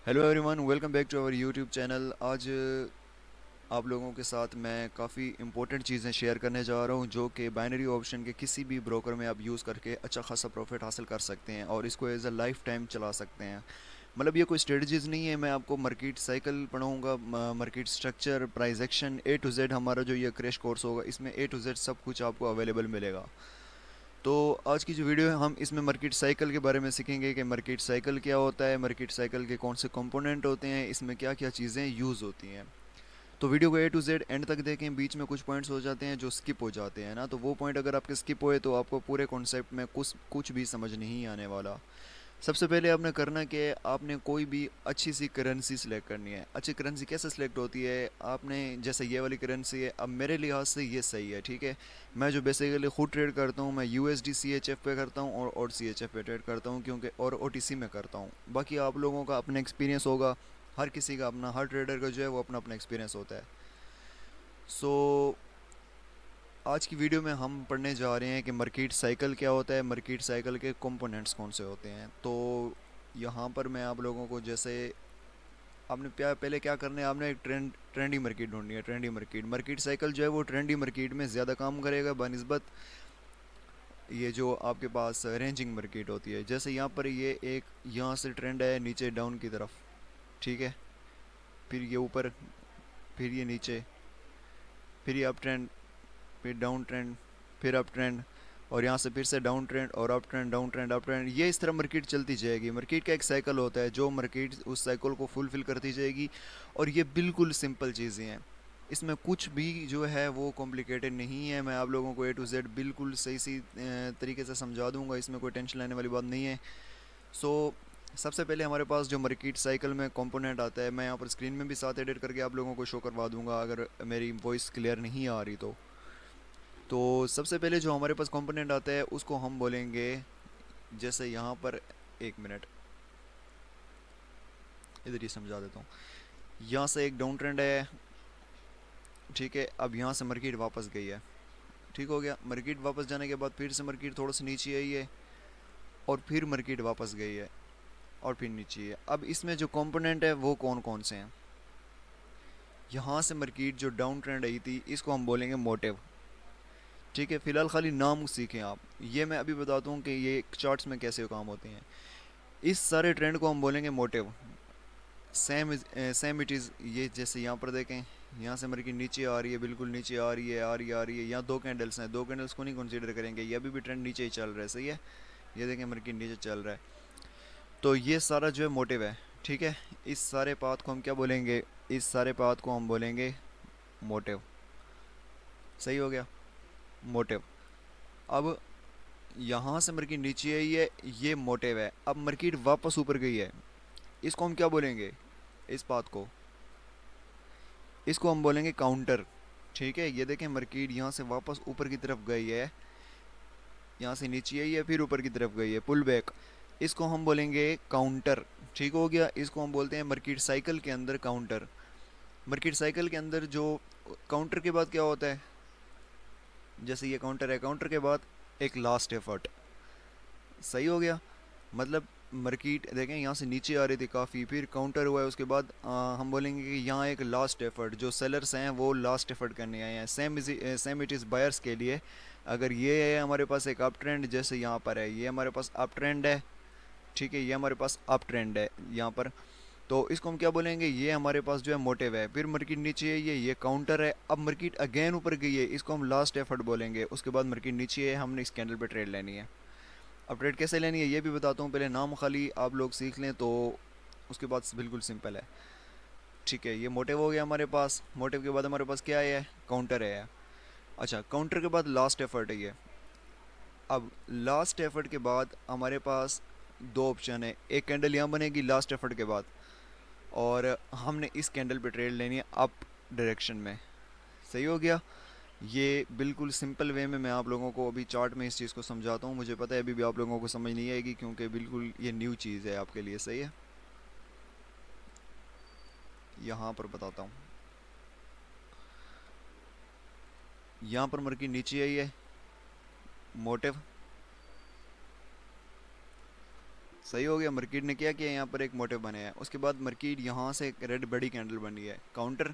Hello everyone, welcome back to our YouTube channel. आज आप लोगों के साथ मैं काफ़ी इंपॉर्टेंट चीज़ें शेयर करने जा रहा हूं जो कि बाइनरी ऑप्शन के किसी भी ब्रोकर में आप यूज़ करके अच्छा खासा प्रॉफिट हासिल कर सकते हैं और इसको एज अ लाइफ टाइम चला सकते हैं। मतलब ये कोई स्ट्रेटजीज नहीं है, मैं आपको मार्केट साइकिल पढ़ाऊंगा, market structure, price action, A to Z. हमारा जो ये क्रैश कोर्स होगा इसमें ए टू जेड सब कुछ आपको अवेलेबल मिलेगा। तो आज की जो वीडियो है हम इसमें मार्केट साइकिल के बारे में सीखेंगे कि मार्केट साइकिल क्या होता है, मार्केट साइकिल के कौन से कंपोनेंट होते हैं, इसमें क्या क्या चीज़ें यूज़ होती हैं। तो वीडियो को ए टू जेड एंड तक देखें, बीच में कुछ पॉइंट्स हो जाते हैं जो स्किप हो जाते हैं ना, तो वो पॉइंट अगर आपके स्किप हुए तो आपको पूरे कॉन्सेप्ट में कुछ कुछ भी समझ नहीं आने वाला। सबसे पहले आपने करना कि आपने कोई भी अच्छी सी करेंसी सिलेक्ट करनी है। अच्छी करेंसी कैसे सिलेक्ट होती है, आपने जैसे ये वाली करेंसी है, अब मेरे लिहाज से ये सही है, ठीक है। मैं जो बेसिकली खुद ट्रेड करता हूँ, मैं यूएसडी CHF पे करता हूँ और CHF पे ट्रेड करता हूँ, क्योंकि और OTC में करता हूँ। बाकी आप लोगों का अपना एक्सपीरियंस होगा, हर किसी का अपना, हर ट्रेडर का जो है वो अपना अपना एक्सपीरियंस होता है। सो आज की वीडियो में हम पढ़ने जा रहे हैं कि मार्केट साइकिल क्या होता है, मार्केट साइकिल के कंपोनेंट्स कौन से होते हैं। तो यहाँ पर मैं आप लोगों को, जैसे आपने पहले क्या करना है, आपने एक ट्रेंडी मार्केट ढूंढनी है। ट्रेंडी मार्केट, मार्केट साइकिल जो है वो ट्रेंडी मार्केट में ज़्यादा काम करेगा बनस्बत ये जो आपके पास रेंजिंग मार्केट होती है। जैसे यहाँ पर ये एक यहाँ से ट्रेंड है नीचे डाउन की तरफ, ठीक है, फिर ये ऊपर, फिर ये नीचे, फिर ये अप ट्रेंड, फिर डाउन ट्रेंड, फिर अप ट्रेंड, और यहाँ से फिर से डाउन ट्रेंड और up trend, down trend, up trend. ये इस तरह मार्केट चलती जाएगी। मार्केट का एक साइकिल होता है जो मार्केट उस साइकिल को फुलफिल करती जाएगी। और ये बिल्कुल सिंपल चीज़ें हैं, इसमें कुछ भी जो है वो कॉम्प्लिकेटेड नहीं है। मैं आप लोगों को ए टू जेड बिल्कुल सही सी तरीके से समझा दूंगा, इसमें कोई टेंशन लेने वाली बात नहीं है। सो सबसे पहले हमारे पास जो मार्केट साइकिल में कंपोनेंट आता है, मैं यहाँ पर स्क्रीन में भी साथ एडिट करके आप लोगों को शो करवा दूंगा अगर मेरी वॉइस क्लियर नहीं आ रही तो सबसे पहले जो हमारे पास कंपोनेंट आता है उसको हम बोलेंगे, जैसे यहाँ पर, एक मिनट इधर ही समझा देता हूँ। यहाँ से एक डाउन ट्रेंड है, ठीक है। अब यहाँ से मार्केट वापस गई है, ठीक हो गया। मार्केट वापस जाने के बाद फिर से मार्केट थोड़ा सा नीचे आई है और फिर मार्केट वापस गई है और फिर नीचे है। अब इसमें जो कंपोनेंट है वो कौन कौन से हैं। यहाँ से मार्केट जो डाउन ट्रेंड आई थी इसको हम बोलेंगे मोटिव, ठीक है। फिलहाल खाली नाम सीखें आप, ये मैं अभी बताता हूँ कि ये चार्ट्स में कैसे काम होते हैं। इस सारे ट्रेंड को हम बोलेंगे मोटिव। सेम इट इज़, ये जैसे यहाँ पर देखें, यहाँ से मार्केट नीचे आ रही है, बिल्कुल नीचे आ रही है, आ रही है, आ रही है। यहाँ दो कैंडल्स हैं, दो कैंडल्स को नहीं कंसीडर करेंगे, ये अभी भी ट्रेंड नीचे ही चल रहा है, सही है। ये देखें मार्केट नीचे चल रहा है, तो ये सारा जो है मोटिव है, ठीक है। इस सारे पाथ को हम क्या बोलेंगे, इस सारे पाथ को हम बोलेंगे मोटिव, सही हो गया, मोटिव। अब यहाँ से मार्केट नीचे आई है, ये मोटिव है। अब मार्केट वापस ऊपर गई है, इसको हम क्या बोलेंगे, इस पाथ को, इसको हम बोलेंगे काउंटर, ठीक है। ये देखें मार्केट यहाँ से वापस ऊपर की तरफ गई है, यहाँ से नीचे आई है, फिर ऊपर की तरफ गई है, पुल बैक, इसको हम बोलेंगे काउंटर, ठीक हो गया। इसको हम बोलते हैं मार्केट साइकिल के अंदर काउंटर। मार्केट साइकिल के अंदर जो काउंटर के बाद क्या होता है, जैसे ये काउंटर है, काउंटर के बाद एक लास्ट एफर्ट, सही हो गया। मतलब मार्केट देखें यहाँ से नीचे आ रही थी काफ़ी, फिर काउंटर हुआ है, उसके बाद हम बोलेंगे कि यहाँ एक लास्ट एफर्ट, जो सेलर्स हैं वो लास्ट एफर्ट करने आए हैं। सेम इट इज़ बायर्स के लिए। अगर ये है हमारे पास एक अप ट्रेंड, जैसे यहाँ पर है, ये हमारे पास अप ट्रेंड है, ठीक है, ये हमारे पास अप ट्रेंड है यहाँ पर, तो इसको हम क्या बोलेंगे, ये हमारे पास जो है मोटिव है। फिर मार्केट नीचे है, ये काउंटर है। अब मार्केट अगेन ऊपर गई है, इसको हम लास्ट एफर्ट बोलेंगे। उसके बाद मार्केट नीचे है, हमने इस कैंडल पे ट्रेड लेनी है। अब ट्रेड कैसे लेनी है ये भी बताता हूँ, पहले नाम खाली आप लोग सीख लें तो उसके बाद बिल्कुल सिंपल है, ठीक है। ये मोटिव हो गया हमारे पास, मोटिव के बाद हमारे पास क्या है, काउंटर है। अच्छा, काउंटर के बाद लास्ट एफर्ट है ये। अब लास्ट एफर्ट के बाद हमारे पास दो ऑप्शन है, एक कैंडल यहाँ बनेगी लास्ट एफर्ट के बाद, और हमने इस कैंडल पे ट्रेड लेनी है अप डायरेक्शन में, सही हो गया। ये बिल्कुल सिंपल वे में मैं आप लोगों को अभी चार्ट में इस चीज़ को समझाता हूँ। मुझे पता है अभी भी आप लोगों को समझ नहीं आएगी, क्योंकि बिल्कुल ये न्यू चीज़ है आपके लिए, सही है। यहाँ पर बताता हूँ, यहाँ पर मार्केट नीचे आई है, मोटिव, सही हो गया। मर्किट ने क्या किया, यहाँ पर एक मोटिव बनाया है, उसके बाद मर्किट यहाँ से एक रेड बड़ी कैंडल बनी है, काउंटर।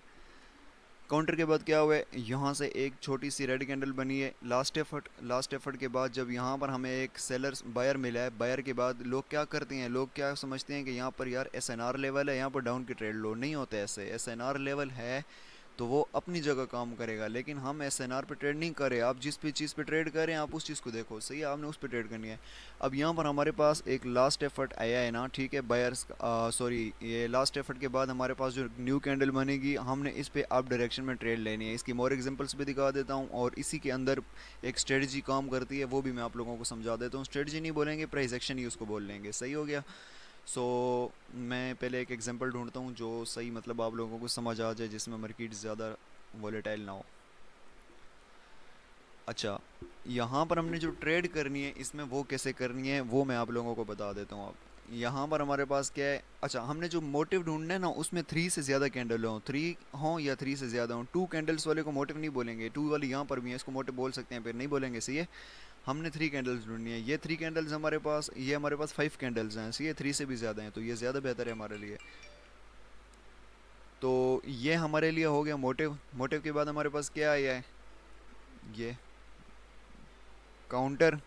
काउंटर के बाद क्या हुआ है, यहाँ से एक छोटी सी रेड कैंडल बनी है, लास्ट एफर्ट। लास्ट एफर्ट के बाद जब यहाँ पर हमें एक सेलर बायर मिला है, बायर के बाद लोग क्या करते हैं, लोग क्या समझते हैं कि यहाँ पर यार एसएनआर लेवल है, यहाँ पर डाउन की ट्रेड लो नहीं होते। ऐसे एसएनआर लेवल है तो वो अपनी जगह काम करेगा, लेकिन हम एसएनआर पे ट्रेड नहीं कर रहे। आप जिस भी चीज़ पे ट्रेड कर रहे हैं आप उस चीज़ को देखो, सही है, आपने उस पे ट्रेड करनी है। अब यहाँ पर हमारे पास एक लास्ट एफर्ट आया है ना, ठीक है, बायर्स, सॉरी, ये लास्ट एफर्ट के बाद हमारे पास जो न्यू कैंडल बनेगी, हमने इस पे अप डायरेक्शन में ट्रेड लेनी है। इसकी मोर एग्जांपल्स भी दिखा देता हूँ, और इसी के अंदर एक स्ट्रेटजी काम करती है, वो भी मैं आप लोगों को समझा देता हूँ। स्ट्रेटजी नहीं बोलेंगे, प्राइस एक्शन ही उसको बोल लेंगे, सही हो गया। सो मैं पहले एक एग्जांपल ढूंढता हूँ जो सही मतलब आप लोगों को समझ आ जाए, जिसमें मार्केट ज़्यादा वॉलेटाइल ना हो। अच्छा, यहाँ पर हमने जो ट्रेड करनी है इसमें वो कैसे करनी है वो मैं आप लोगों को बता देता हूँ। अब यहाँ पर हमारे पास क्या है, अच्छा, हमने जो मोटिव ढूंढना है ना उसमें 3 से ज़्यादा कैंडल हों, 3 हों या 3 से ज़्यादा हों। 2 कैंडल्स वाले को मोटिव नहीं बोलेंगे, 2 वाली यहाँ पर भी है, इसको मोटिव बोल सकते हैं, फिर नहीं बोलेंगे, सही है। हमने 3 कैंडल्स ढूंढनी है, ये 3 कैंडल्स हमारे पास, ये हमारे पास 5 कैंडल्स हैं, सही है, 3 से भी ज़्यादा हैं तो ये ज़्यादा बेहतर है हमारे लिए। तो ये हमारे लिए हो गया मोटिव। मोटिव के बाद हमारे पास क्या आया है, ये काउंटर,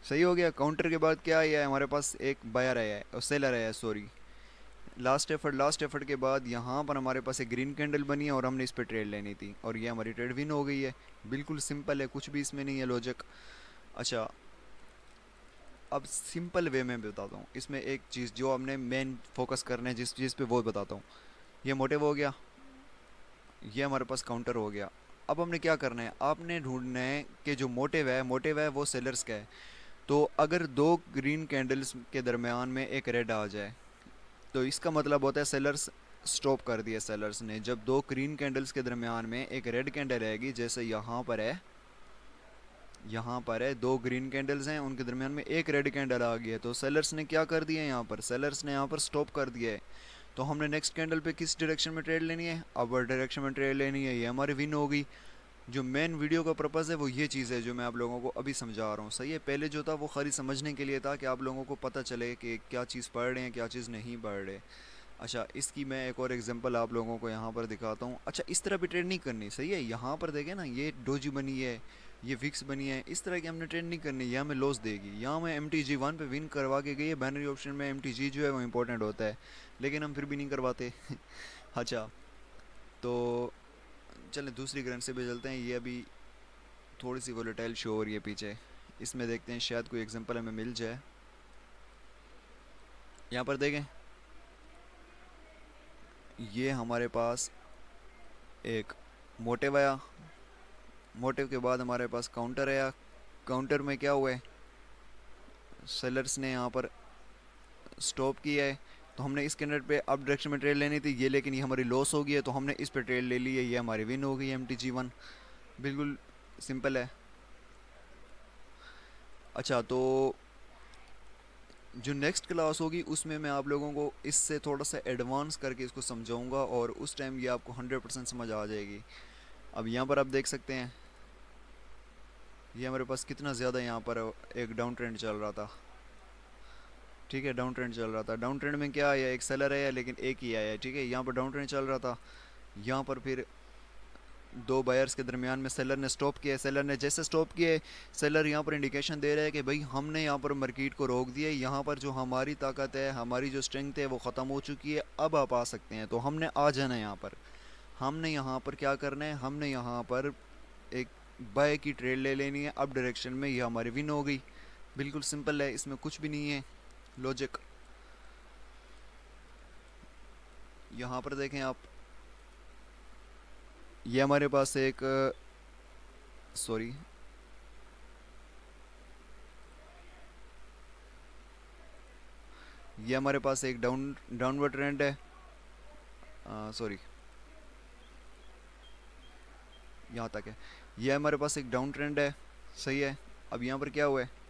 सही हो गया। काउंटर के बाद क्या आया है, हमारे पास एक बायर आया है और सेलर आया है, sorry, last effort. Last effort के बाद यहाँ पर हमारे पास एक ग्रीन कैंडल बनी है और हमने इस पर ट्रेड लेनी थी, और ये हमारी ट्रेड विन हो गई है। बिल्कुल सिंपल है, कुछ भी इसमें नहीं है लॉजिक। अच्छा, अब सिंपल वे में बताता हूँ, इसमें एक चीज़ जो हमने मेन फोकस करना है जिस चीज़ पे, वो बताता हूँ। ये मोटिव हो गया, ये हमारे पास काउंटर हो गया। अब हमने क्या करना है, आपने ढूंढना है कि जो मोटिव है वो सेलर्स का है। तो अगर दो ग्रीन कैंडल्स के दरमियान में एक रेड आ जाए तो इसका मतलब होता है सेलर्स स्टॉप कर दिया। सेलर्स ने जब दो ग्रीन कैंडल्स के दरमियान में एक रेड कैंडल रहेगी, जैसे यहाँ पर है, यहाँ पर है दो ग्रीन कैंडल्स हैं, उनके दरमियान में एक रेड कैंडल आ गई है, तो सेलर्स ने क्या कर दिया है, यहाँ पर सेलर्स ने यहाँ पर स्टॉप कर दिया है। तो हमने नेक्स्ट कैंडल पे किस डायरेक्शन में ट्रेड लेनी है, अपर डायरेक्शन में ट्रेड लेनी है, ये हमारी विन हो गई। जो मेन वीडियो का पर्पज़ है वो ये चीज़ है जो मैं आप लोगों को अभी समझा रहा हूँ, सही है। पहले जो था वो खाली समझने के लिए था कि आप लोगों को पता चले कि क्या चीज़ पढ़ रहे हैं क्या चीज़ नहीं पढ़ रहे। अच्छा, इसकी मैं एक और एग्जांपल आप लोगों को यहाँ पर दिखाता हूँ। अच्छा, इस तरह भी ट्रेड नहीं करनी, सही है। यहाँ पर देखें ना, ये डोजी बनी है, ये विक्स बनी है, इस तरह की हमने ट्रेड नहीं करनी, यह हमें लॉस देगी। यहाँ मैं एम टी जी 1 पे विन करवा के गई है, बाइनरी ऑप्शन में एम टी जी जो है वो इंपॉर्टेंट होता है, लेकिन हम फिर भी नहीं करवाते। अच्छा, तो चलें दूसरी करेंसी पे चलते हैं। ये अभी थोड़ी सी वोलेटाइल शो हो रही है पीछे, इसमें देखते हैं शायद कोई एग्जांपल हमें मिल जाए। यहाँ पर देखें, ये हमारे पास एक मोटिव आया, मोटिव के बाद हमारे पास काउंटर आया। काउंटर में क्या हुआ है, सेलर्स ने यहाँ पर स्टॉप किया है, तो हमने इस कैंडिडेट पे अप डायरेक्शन में ट्रेड लेनी थी ये, लेकिन ये हमारी लॉस हो गई है तो हमने इस पे ट्रेड ले ली है, ये हमारी विन हो गई एम टी जी 1। बिल्कुल सिंपल है। अच्छा, तो जो नेक्स्ट क्लास होगी उसमें मैं आप लोगों को इससे थोड़ा सा एडवांस करके इसको समझाऊंगा, और उस टाइम ये आपको 100% समझ आ जाएगी। अब यहाँ पर आप देख सकते हैं, ये हमारे पास कितना ज़्यादा यहाँ पर एक डाउन ट्रेंड चल रहा था, ठीक है, डाउन ट्रेंड चल रहा था। डाउन ट्रेंड में क्या आया, एक सेलर आया लेकिन एक ही आया है, ठीक है, यहाँ पर डाउन ट्रेंड चल रहा था। यहाँ पर फिर दो बायर्स के दरमियान में सेलर ने स्टॉप किया। सेलर ने जैसे स्टॉप किए, सेलर यहाँ पर इंडिकेशन दे रहा है कि भाई हमने यहाँ पर मार्केट को रोक दिया, यहाँ पर जो हमारी ताकत है, हमारी जो स्ट्रेंथ है वो ख़त्म हो चुकी है, अब आप आ सकते हैं। तो हमने आ जाना है यहाँ पर, हमने यहाँ पर क्या करना है, हमने यहाँ पर एक बाय की ट्रेड ले लेनी है अप डायरेक्शन में, ये हमारी विन हो गई। बिल्कुल सिंपल है, इसमें कुछ भी नहीं है लॉजिक। यहाँ पर देखें आप, ये हमारे पास एक, सॉरी, ये हमारे पास एक डाउनवर्ड ट्रेंड है, सॉरी, यहाँ तक है, ये हमारे पास एक डाउन ट्रेंड है, सही है। अब यहाँ पर क्या हुआ है,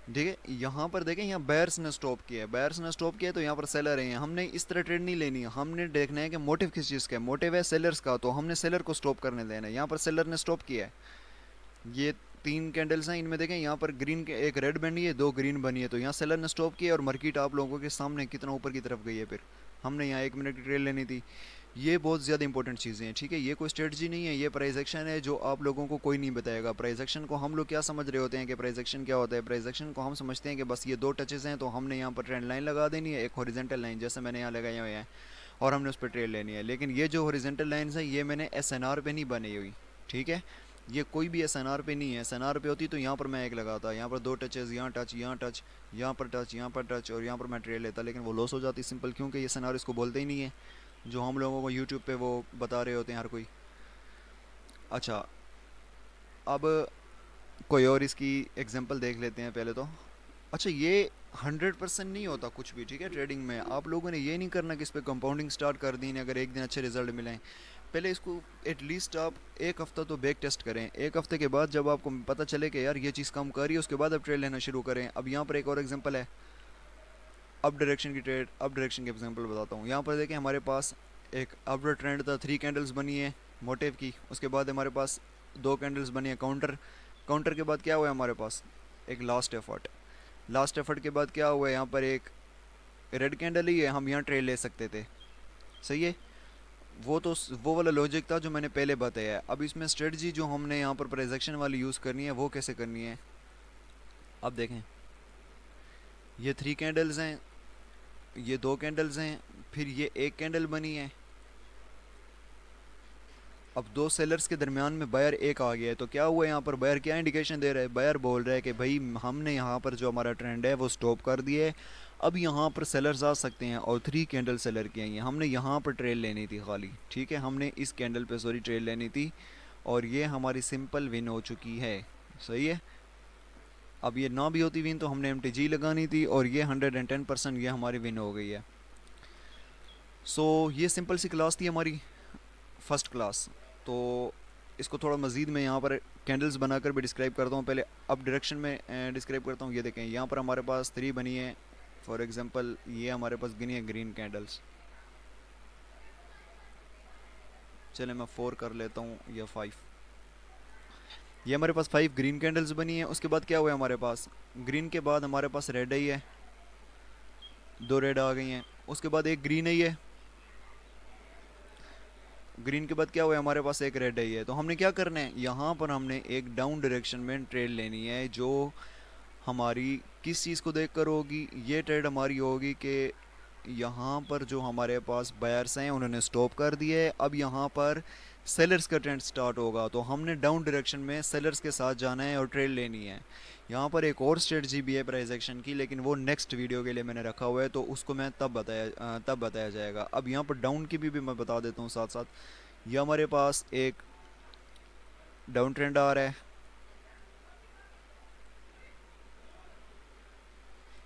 ठीक है, यहाँ पर देखें, यहाँ बायर्स ने स्टॉप किया है, बायर्स ने स्टॉप किया है तो यहाँ पर सेलर है। हमने इस तरह ट्रेड नहीं लेनी है, हमने देखना है कि मोटिव किस चीज़ का है, मोटिव है सेलर्स का, तो हमने सेलर को स्टॉप करने देना है। यहाँ पर सेलर ने स्टॉप किया है, ये तीन कैंडल्स हैं, इनमें देखें यहाँ पर ग्रीन के एक रेड बनी है, दो ग्रीन बनी है, तो यहाँ सेलर ने स्टॉप किया और मार्केट आप लोगों के सामने कितना ऊपर की तरफ गई है। फिर हमने यहाँ 1 मिनट की ट्रेड लेनी थी। ये बहुत ज़्यादा इंपॉर्टेंट चीज़ें हैं, ठीक है। ये कोई स्ट्रेटजी नहीं है, ये प्राइस एक्शन है जो आप लोगों को कोई नहीं बताएगा। प्राइस एक्शन को हम लोग क्या समझ रहे होते हैं कि प्राइस एक्शन क्या होता है। प्राइस एक्शन को हम समझते हैं कि बस ये दो टचेस हैं, तो हमने यहाँ पर ट्रेंड लाइन लगा देनी है, एक हॉरिजॉन्टल लाइन जैसे मैंने यहाँ लगाया हुआ है, और हमने उस पर ट्रेड लेनी है। लेकिन ये जो हॉरिजॉन्टल लाइन्स है ये मैंने एसएनआर पे नहीं बनी हुई, ठीक है। ये कोई भी एसएनआर पे नहीं है। एसएनआर पे होती तो यहाँ पर मैं एक लगाता, यहाँ पर दो टचेस, यहाँ टच, यहाँ टच, यहाँ पर टच, यहाँ पर टच, और यहाँ पर मैं ट्रेड लेता, लेकिन वो लॉस हो जाती सिंपल, क्योंकि ये एसएनआर इसको बोलते ही नहीं है जो हम लोगों को यूट्यूब पे वो बता रहे होते हैं हर कोई। अच्छा, अब कोई और इसकी एग्जांपल देख लेते हैं पहले तो। अच्छा, ये 100% नहीं होता कुछ भी, ठीक है। ट्रेडिंग में आप लोगों ने ये नहीं करना कि इस पर कंपाउंडिंग स्टार्ट कर दी, अगर एक दिन अच्छे रिजल्ट मिलें। पहले इसको एटलीस्ट आप एक हफ़्ता तो बैक टेस्ट करें। एक हफ्ते के बाद जब आपको पता चले कि यार ये चीज़ काम कर रही है, उसके बाद आप ट्रेड लेना शुरू करें। अब यहाँ पर एक और एग्जांपल है अप डायरेक्शन की ट्रेड। अप डायरेक्शन के एग्जांपल बताता हूँ। यहाँ पर देखें हमारे पास एक अपवर्ड ट्रेंड था, 3 कैंडल्स बनी है मोटिव की। उसके बाद हमारे पास 2 कैंडल्स बनी है काउंटर। काउंटर के बाद क्या हुआ है हमारे पास, एक लास्ट एफर्ट। लास्ट एफर्ट के बाद क्या हुआ है, यहाँ पर एक रेड कैंडल ही है, हम यहाँ ट्रेड ले सकते थे, सही है। वो तो वो वाला लॉजिक था जो मैंने पहले बताया है। अब इसमें स्ट्रेटजी जो हमने यहाँ पर प्राइस एक्शन वाली यूज़ करनी है वो कैसे करनी है। अब देखें, ये 3 कैंडल्स हैं, ये 2 कैंडल्स हैं, फिर ये एक कैंडल बनी है। अब दो सेलर्स के दरमियान में बायर एक आ गया है, तो क्या हुआ है यहाँ पर, बायर क्या इंडिकेशन दे रहा है, बायर बोल रहा है कि भाई हमने यहाँ पर जो हमारा ट्रेंड है वो स्टॉप कर दिया है, अब यहाँ पर सेलर्स आ सकते हैं। और 3 कैंडल सेलर की आई हैं, हमने यहाँ पर ट्रेड लेनी थी खाली, ठीक है। हमने इस कैंडल पे सॉरी ट्रेड लेनी थी, और ये हमारी सिंपल विन हो चुकी है, सही है। अब ये ना भी होती विन तो हमने MTG लगानी थी, और ये 110% ये हमारी विन हो गई है। सो ये सिंपल सी क्लास थी हमारी, फर्स्ट क्लास। तो इसको थोड़ा मज़ीद मैं यहाँ पर कैंडल्स बनाकर भी डिस्क्राइब करता हूँ। पहले अप डायरेक्शन में डिस्क्राइब करता हूँ। ये देखें यहाँ पर हमारे पास 3 बनी है, फॉर एग्जांपल ये हमारे पास गिनी है ग्रीन कैंडल्स। चले मैं 4 कर लेता हूँ या 5। ये हमारे पास 5 ग्रीन कैंडल्स बनी है। उसके बाद क्या हुआ है हमारे पास, ग्रीन के बाद हमारे पास रेड ही है, 2 रेड आ गई हैं। उसके बाद एक ग्रीन ही है, ग्रीन के बाद क्या हुआ है हमारे पास एक रेड ही है। तो हमने क्या करना है, यहाँ पर हमने एक डाउन डायरेक्शन में ट्रेड लेनी है, जो हमारी किस चीज़ को देख कर होगी। ये ट्रेड हमारी होगी कि यहाँ पर जो हमारे पास बायर्स हैं उन्होंने स्टॉप कर दिया है, अब यहाँ पर सेलर्स का ट्रेंड स्टार्ट होगा, तो हमने डाउन डायरेक्शन में सेलर्स के साथ जाना है और ट्रेड लेनी है। यहाँ पर एक और स्ट्रेटजी भी है प्राइस एक्शन की, लेकिन वो नेक्स्ट वीडियो के लिए मैंने रखा हुआ है, तो उसको मैं तब बताया जाएगा। अब यहाँ पर डाउन की भी मैं बता देता हूँ साथ साथ। ये हमारे पास एक डाउन ट्रेंड आ रहा है,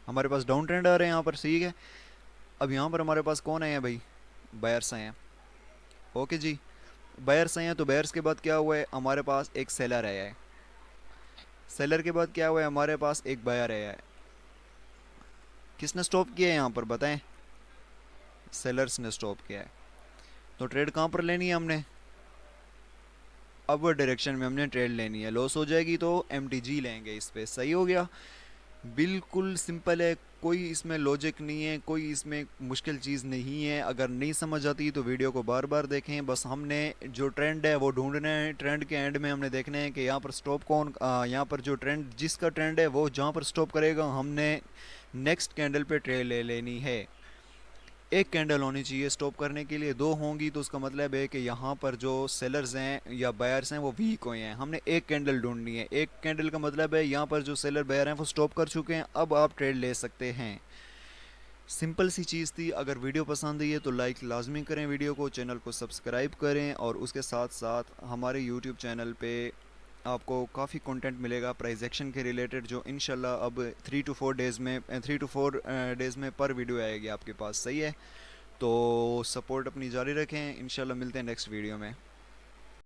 हमारे पास डाउन ट्रेंड आ रहे हैं यहाँ पर, ठीक है। अब यहाँ पर हमारे पास कौन आए हैं भाई, बायर्स आए हैं, ओके जी। बायर्स आए हैं, तो बायर्स के बाद क्या हुआ है हमारे पास एक सेलर आया है, सेलर के बाद क्या हुआ है हमारे पास एक बायर आया है। किसने स्टॉप किया है यहाँ पर बताएं, सेलर्स ने स्टॉप किया है। तो ट्रेड कहाँ पर लेनी है हमने, अपवर्ड डायरेक्शन में हमने ट्रेड लेनी है। लॉस हो जाएगी तो MTG लेंगे इस पे, सही हो गया। बिल्कुल सिंपल है, कोई इसमें लॉजिक नहीं है, कोई इसमें मुश्किल चीज़ नहीं है। अगर नहीं समझ आती तो वीडियो को बार बार देखें। बस हमने जो ट्रेंड है वो ढूंढना है, ट्रेंड के एंड में हमने देखना है कि यहाँ पर स्टॉप कौन, यहाँ पर जो ट्रेंड जिसका ट्रेंड है वो जहाँ पर स्टॉप करेगा हमने नेक्स्ट कैंडल पे ट्रेड ले लेनी है। एक कैंडल होनी चाहिए स्टॉप करने के लिए, 2 होंगी तो उसका मतलब है कि यहाँ पर जो सेलर्स हैं या बायर्स हैं वो वीक हुए हैं। हमने एक कैंडल ढूंढनी है, एक कैंडल का मतलब है यहाँ पर जो सेलर बायर हैं वो स्टॉप कर चुके हैं, अब आप ट्रेड ले सकते हैं। सिंपल सी चीज़ थी। अगर वीडियो पसंद आई है तो लाइक लाजमी करें वीडियो को, चैनल को सब्सक्राइब करें, और उसके साथ साथ हमारे यूट्यूब चैनल पे आपको काफ़ी कंटेंट मिलेगा प्राइस एक्शन के रिलेटेड, जो इंशाल्लाह अब 3 to 4 डेज़ में 3 to 4 डेज़ में पर वीडियो आएगी आपके पास, सही है। तो सपोर्ट अपनी जारी रखें, इंशाल्लाह मिलते हैं नेक्स्ट वीडियो में।